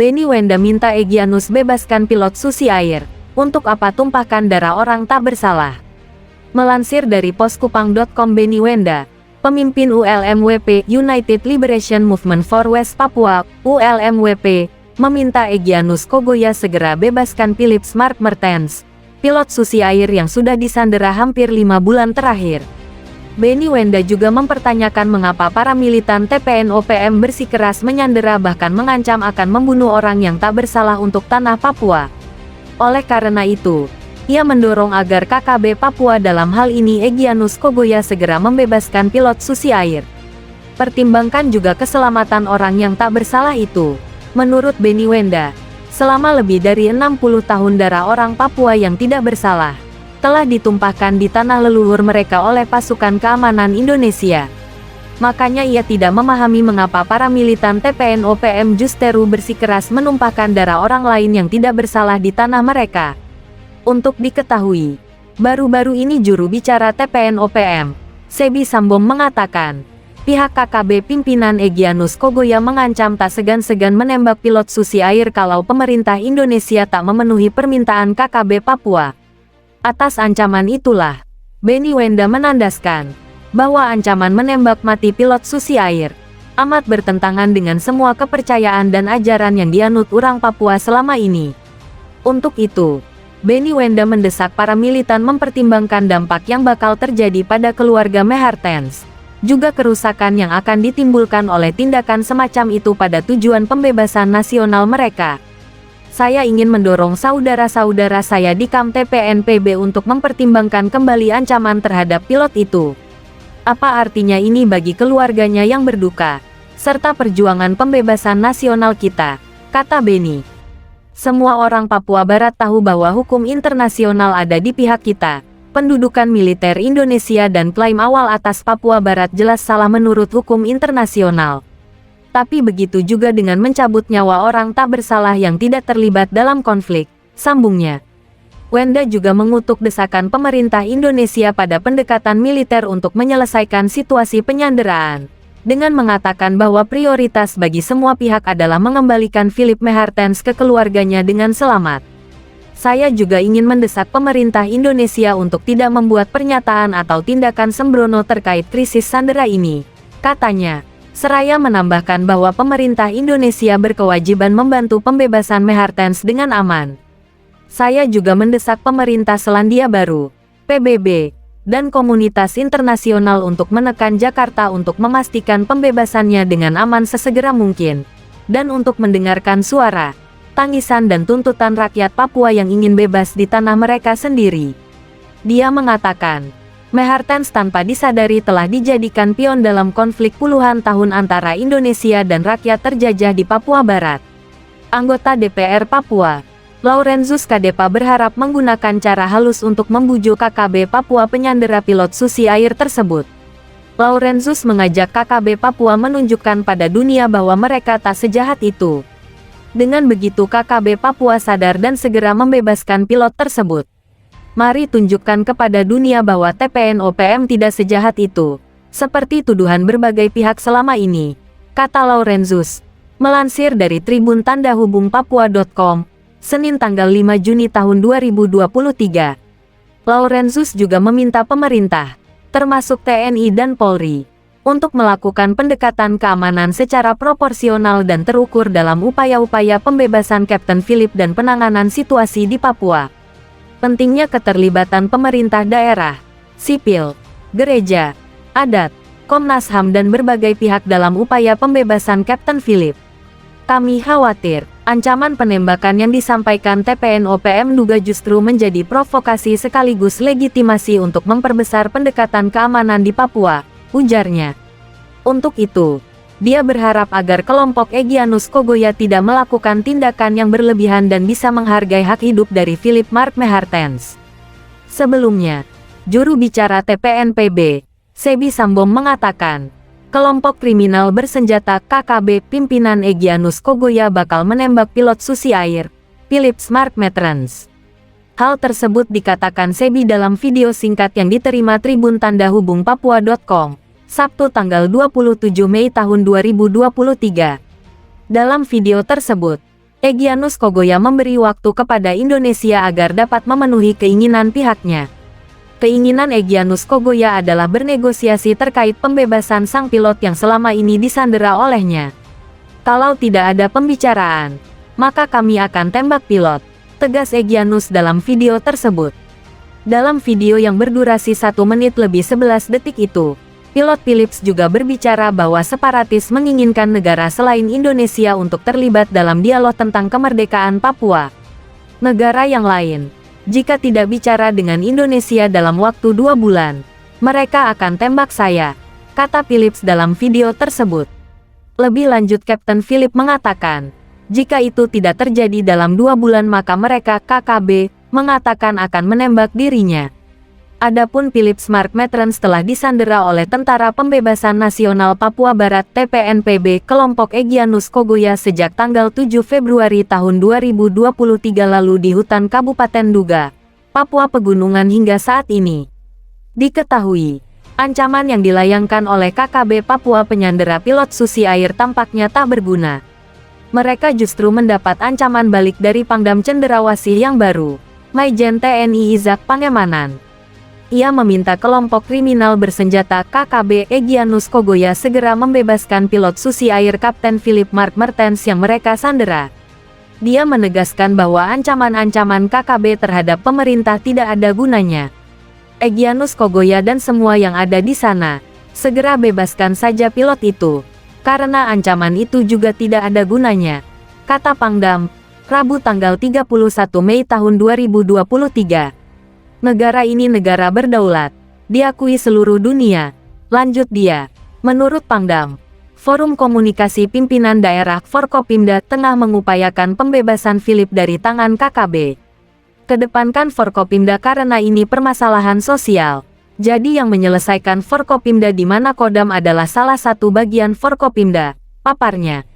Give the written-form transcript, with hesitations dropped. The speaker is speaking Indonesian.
Benny Wenda minta Egyanus bebaskan pilot Susi Air. Untuk apa tumpahkan darah orang tak bersalah? Melansir dari poskupang.com, Benny Wenda, pemimpin ULMWP United Liberation Movement for West Papua, ULMWP, meminta Egyanus Kogoya segera bebaskan Philip Smart Mertens, pilot Susi Air yang sudah disandera hampir 5 bulan terakhir. Benny Wenda juga mempertanyakan mengapa para militan TPN-OPM bersikeras menyandera bahkan mengancam akan membunuh orang yang tak bersalah untuk tanah Papua. Oleh karena itu, ia mendorong agar KKB Papua, dalam hal ini Egyanus Kogoya, segera membebaskan pilot Susi Air. Pertimbangkan juga keselamatan orang yang tak bersalah itu. Menurut Benny Wenda, selama lebih dari 60 tahun darah orang Papua yang tidak bersalah telah ditumpahkan di tanah leluhur mereka oleh pasukan keamanan Indonesia. Makanya ia tidak memahami mengapa para militan TPN-OPM justru bersikeras menumpahkan darah orang lain yang tidak bersalah di tanah mereka. Untuk diketahui, baru-baru ini juru bicara TPN-OPM, Sebi Sambom, mengatakan, pihak KKB pimpinan Egyanus Kogoya mengancam tak segan-segan menembak pilot Susi Air kalau pemerintah Indonesia tak memenuhi permintaan KKB Papua. Atas ancaman itulah, Benny Wenda menandaskan bahwa ancaman menembak mati pilot Susi Air amat bertentangan dengan semua kepercayaan dan ajaran yang dianut orang Papua selama ini. Untuk itu, Benny Wenda mendesak para militan mempertimbangkan dampak yang bakal terjadi pada keluarga Mehartens, juga kerusakan yang akan ditimbulkan oleh tindakan semacam itu pada tujuan pembebasan nasional mereka. Saya ingin mendorong saudara-saudara saya di KAM TPN-PB untuk mempertimbangkan kembali ancaman terhadap pilot itu. Apa artinya ini bagi keluarganya yang berduka, serta perjuangan pembebasan nasional kita, kata Benny. Semua orang Papua Barat tahu bahwa hukum internasional ada di pihak kita. Pendudukan militer Indonesia dan klaim awal atas Papua Barat jelas salah menurut hukum internasional. Tapi begitu juga dengan mencabut nyawa orang tak bersalah yang tidak terlibat dalam konflik, sambungnya. Wenda juga mengutuk desakan pemerintah Indonesia pada pendekatan militer untuk menyelesaikan situasi penyanderaan, dengan mengatakan bahwa prioritas bagi semua pihak adalah mengembalikan Philip Mehartens ke keluarganya dengan selamat. Saya juga ingin mendesak pemerintah Indonesia untuk tidak membuat pernyataan atau tindakan sembrono terkait krisis sandera ini, katanya. Seraya menambahkan bahwa pemerintah Indonesia berkewajiban membantu pembebasan Mehartens dengan aman. Saya juga mendesak pemerintah Selandia Baru, PBB, dan komunitas internasional untuk menekan Jakarta untuk memastikan pembebasannya dengan aman sesegera mungkin, dan untuk mendengarkan suara, tangisan dan tuntutan rakyat Papua yang ingin bebas di tanah mereka sendiri. Dia mengatakan, Mehartens tanpa disadari telah dijadikan pion dalam konflik puluhan tahun antara Indonesia dan rakyat terjajah di Papua Barat. Anggota DPR Papua, Laurenzus Kadepa, berharap menggunakan cara halus untuk membujuk KKB Papua penyandera pilot Susi Air tersebut. Laurenzus mengajak KKB Papua menunjukkan pada dunia bahwa mereka tak sejahat itu. Dengan begitu KKB Papua sadar dan segera membebaskan pilot tersebut. Mari tunjukkan kepada dunia bahwa TPN-OPM tidak sejahat itu, seperti tuduhan berbagai pihak selama ini, kata Laurenzus. Melansir dari Tribun Tanda Hubung Papua.com, Senin tanggal 5 Juni tahun 2023. Laurenzus juga meminta pemerintah, termasuk TNI dan Polri, untuk melakukan pendekatan keamanan secara proporsional dan terukur dalam upaya-upaya pembebasan Kapten Philip dan penanganan situasi di Papua. Pentingnya keterlibatan pemerintah daerah, sipil, gereja, adat, Komnas HAM dan berbagai pihak dalam upaya pembebasan Kapten Philip. Kami khawatir, ancaman penembakan yang disampaikan TPN-OPM juga justru menjadi provokasi sekaligus legitimasi untuk memperbesar pendekatan keamanan di Papua, ujarnya. Untuk itu, dia berharap agar kelompok Egyanus Kogoya tidak melakukan tindakan yang berlebihan dan bisa menghargai hak hidup dari Philip Mark Mehartens. Sebelumnya, juru bicara TPN-PB, Sebi Sambom, mengatakan, kelompok kriminal bersenjata KKB pimpinan Egyanus Kogoya bakal menembak pilot Susi Air, Philip Mark Mehartens. Hal tersebut dikatakan Sebi dalam video singkat yang diterima Tribun Tanda Hubung Papua.com. Sabtu tanggal 27 Mei tahun 2023. Dalam video tersebut, Egyanus Kogoya memberi waktu kepada Indonesia agar dapat memenuhi keinginan pihaknya. Keinginan Egyanus Kogoya adalah bernegosiasi terkait pembebasan sang pilot yang selama ini disandera olehnya. Kalau tidak ada pembicaraan, maka kami akan tembak pilot, tegas Egyanus dalam video tersebut. Dalam video yang berdurasi 1 menit lebih 11 detik itu, pilot Philips juga berbicara bahwa separatis menginginkan negara selain Indonesia untuk terlibat dalam dialog tentang kemerdekaan Papua. Negara yang lain, jika tidak bicara dengan Indonesia dalam waktu 2 bulan, mereka akan tembak saya, kata Philips dalam video tersebut. Lebih lanjut Kapten Philip mengatakan, jika itu tidak terjadi dalam 2 bulan maka mereka KKB mengatakan akan menembak dirinya. Adapun Philips Mark Matrons telah disandera oleh Tentara Pembebasan Nasional Papua Barat TPNPB kelompok Egyanus Kogoya sejak tanggal 7 Februari tahun 2023 lalu di hutan Kabupaten Duga, Papua Pegunungan hingga saat ini. Diketahui, ancaman yang dilayangkan oleh KKB Papua penyandera pilot Susi Air tampaknya tak berguna. Mereka justru mendapat ancaman balik dari Pangdam Cenderawasih yang baru, Maijen TNI Izak Pangemanan. Ia meminta kelompok kriminal bersenjata KKB Egyanus Kogoya segera membebaskan pilot Susi Air Kapten Philip Mark Mertens yang mereka sandera. Dia menegaskan bahwa ancaman-ancaman KKB terhadap pemerintah tidak ada gunanya. Egyanus Kogoya dan semua yang ada di sana, segera bebaskan saja pilot itu, karena ancaman itu juga tidak ada gunanya, kata Pangdam, Rabu tanggal 31 Mei tahun 2023. Negara ini negara berdaulat, diakui seluruh dunia, lanjut dia. Menurut Pangdam, Forum Komunikasi Pimpinan Daerah Forkopimda tengah mengupayakan pembebasan Philip dari tangan KKB. Kedepankan Forkopimda karena ini permasalahan sosial. Jadi yang menyelesaikan Forkopimda di mana Kodam adalah salah satu bagian Forkopimda, paparnya.